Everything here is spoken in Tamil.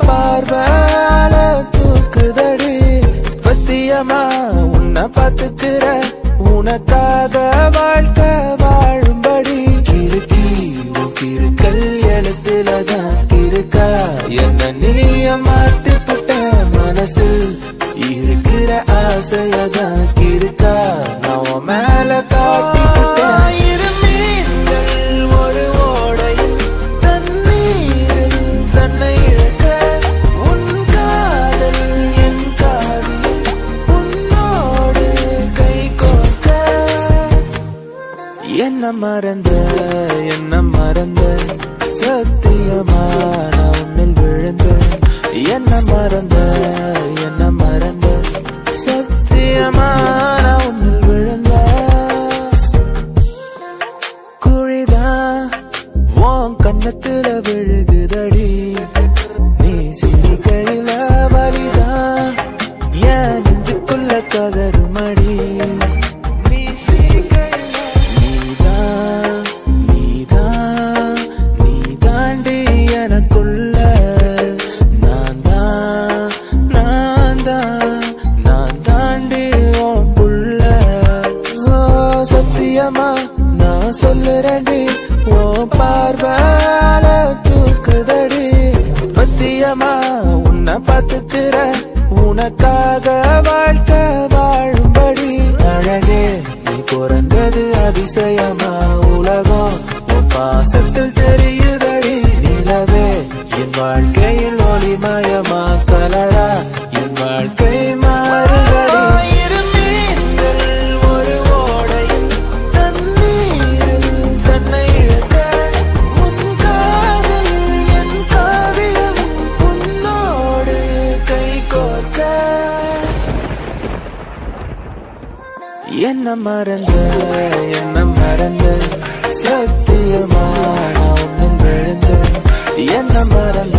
பார்வால தூக்குதடி பத்தியமா உன்னை பாத்துக்கிற உனக்காக வாழ்க்கை வாழும்படி கிறுக்கி கிறுக்கல் எழுத்துலதான் இருக்கா என்ன நீய மாத்தி புட்ட மனசு இருக்கிற ஆசையதான் இருக்கா நான் மேல காட்டி இரு மீன்கள் ஒரு ஓடையில் தண்ணீரில் தன்னை இழக்க உன் காதல் என் காவியம் உன்னோடு கை கோர்க்க என்ன மறந்த சத்தியமா நான் உன்னில் விழுந்த என்ன மறந்த சத்தியமா நான் உன்னில் விழுந்த குழிதான் உன் கண்ணத்துல விழுகுதடி நீ சிரிக்கையில வலிதான் என் நெஞ்சுக்குள்ள கதறுமடி நீ சிரிக்கையில நீ தாண்டி எனக்குள்ள நான் தாண்டி உன் புள்ள சத்தியமா நான் சொல்லுறேன்டி ஓ பார்வால தூக்குதடி பத்தியமா உன்னை பாத்துக்கிற உனக்காக வாழ்க்கை வாழும்படி அழகே நீ பிறந்தது அதிசயமா உலகம் உன் பாசத்தில் தெரியுதடி நிலவே என் வாழ்க்கையில் ஒளிமயமா கலரா என் வாழ்க்கை மாறுதடி என்ன மறந்த சத்தியமா நான் உன்னில் விழுந்த என்ன மறந்த